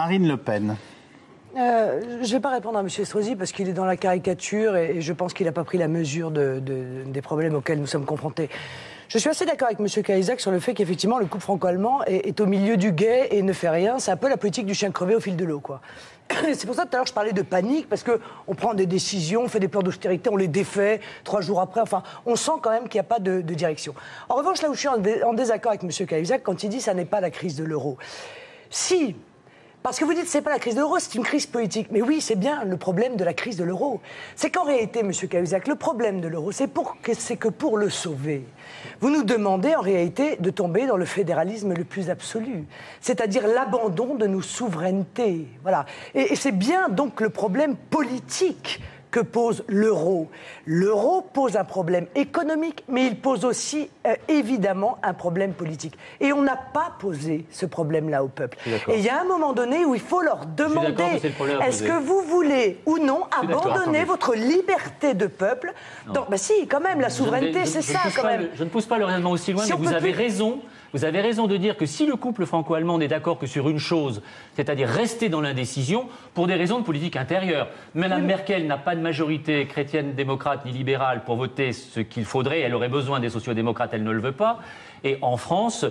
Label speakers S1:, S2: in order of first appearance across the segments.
S1: Marine Le Pen.
S2: Je ne vais pas répondre à M. Estrosi parce qu'il est dans la caricature et je pense qu'il n'a pas pris la mesure des problèmes auxquels nous sommes confrontés. Je suis assez d'accord avec M. Cahuzac sur le fait qu'effectivement le couple franco-allemand est au milieu du gué et ne fait rien. C'est un peu la politique du chien crevé au fil de l'eau, quoi. C'est pour ça que tout à l'heure je parlais de panique, parce qu'on prend des décisions, on fait des plans d'austérité, on les défait 3 jours après. Enfin, on sent quand même qu'il n'y a pas de direction. En revanche, là où je suis en désaccord avec M. Cahuzac, quand il dit que ça n'est pas la crise de l'euro. Si. Parce que vous dites que ce n'est pas la crise de l'euro, c'est une crise politique. Mais oui, c'est bien le problème de la crise de l'euro. C'est qu'en réalité, M. Cahuzac, le problème de l'euro, c'est que pour le sauver, vous nous demandez en réalité de tomber dans le fédéralisme le plus absolu. C'est-à-dire l'abandon de nos souverainetés. Voilà. Et c'est bien donc le problème politique que pose l'euro. L'euro pose un problème économique, mais il pose aussi évidemment un problème politique. Et on n'a pas posé ce problème-là au peuple. Et il y a un moment donné où il faut leur demander est-ce que vous voulez ou non abandonner votre liberté de peuple bah si, quand même, la souveraineté, c'est ça quand même.
S3: Je ne pousse pas le raisonnement aussi loin, mais vous avez raison. Vous avez raison de dire que si le couple franco-allemand n'est d'accord que sur une chose, c'est-à-dire rester dans l'indécision, pour des raisons de politique intérieure. Mme Merkel n'a pas de majorité chrétienne, démocrate ni libérale pour voter ce qu'il faudrait. Elle aurait besoin des sociodémocrates, elle ne le veut pas. Et en France,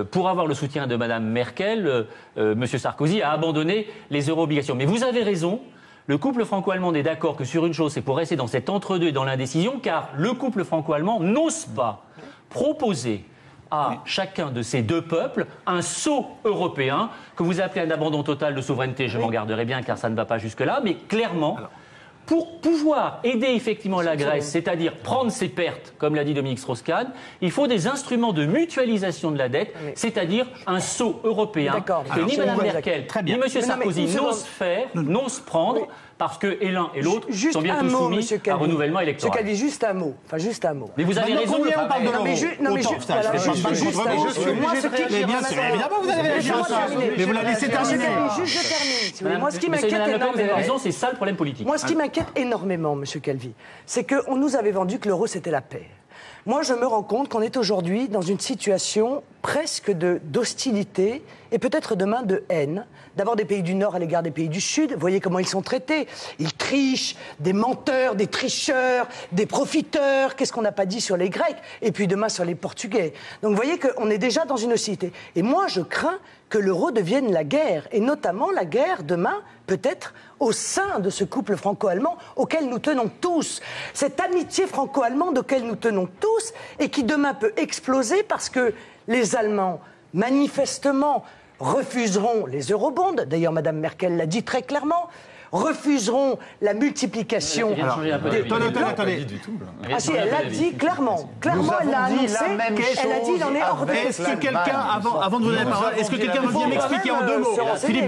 S3: pour avoir le soutien de Mme Merkel, M. Sarkozy a abandonné les euro-obligations. Mais vous avez raison. Le couple franco-allemand n'est d'accord que sur une chose, c'est pour rester dans cet entre-deux et dans l'indécision, car le couple franco-allemand n'ose pas proposer à chacun de ces deux peuples un saut européen que vous appelez un abandon total de souveraineté. Je m'en garderai bien car ça ne va pas jusque-là, mais clairement, pour pouvoir aider effectivement la Grèce, c'est-à-dire prendre ses pertes, comme l'a dit Dominique Strauss-Kahn, il faut des instruments de mutualisation de la dette, c'est-à-dire un saut européen que ni Mme Merkel ni M. Sarkozy n'osent faire, n'osent prendre, parce que et l'un et l'autre sont bientôt soumis à renouvellement électoral.
S2: M. Calvi, juste un mot. Enfin, juste un mot.
S3: Mais vous avez raison.
S1: Combien on parle de l'euro ?
S2: Non, mais juste
S1: bien sûr, évidemment, vous avez raison. Mais vous la laissez terminer.
S2: Juste, je termine. Moi, ce qui m'inquiète
S3: énormément, c'est ça le problème politique.
S2: Moi, ce qui m'inquiète énormément, M. Calvi, c'est qu'on nous avait vendu que l'euro, c'était la paix. Moi, je me rends compte qu'on est aujourd'hui dans une situation presque d'hostilité et peut-être demain de haine. D'abord des pays du Nord à l'égard des pays du Sud. Vous voyez comment ils sont traités. Ils trichent, des menteurs, des tricheurs, des profiteurs. Qu'est-ce qu'on n'a pas dit sur les Grecs ? Et puis demain sur les Portugais. Donc vous voyez qu'on est déjà dans une hostilité. Et moi, je crains que l'euro devienne la guerre. Et notamment la guerre demain, peut-être, au sein de ce couple franco-allemand auquel nous tenons tous. Cette amitié franco-allemande auquel nous tenons tous et qui demain peut exploser parce que les Allemands, manifestement, refuseront les eurobonds. D'ailleurs, Mme Merkel l'a dit très clairement. Refuseront la multiplication des
S1: attendez.
S2: Ah si, elle l'a dit clairement. Clairement, elle l'a annoncé. Elle a dit il en est hors de question.
S1: Est-ce que quelqu'un, avant de vous donner la parole, est-ce que quelqu'un veut bien m'expliquer en 2 mots, Philippe de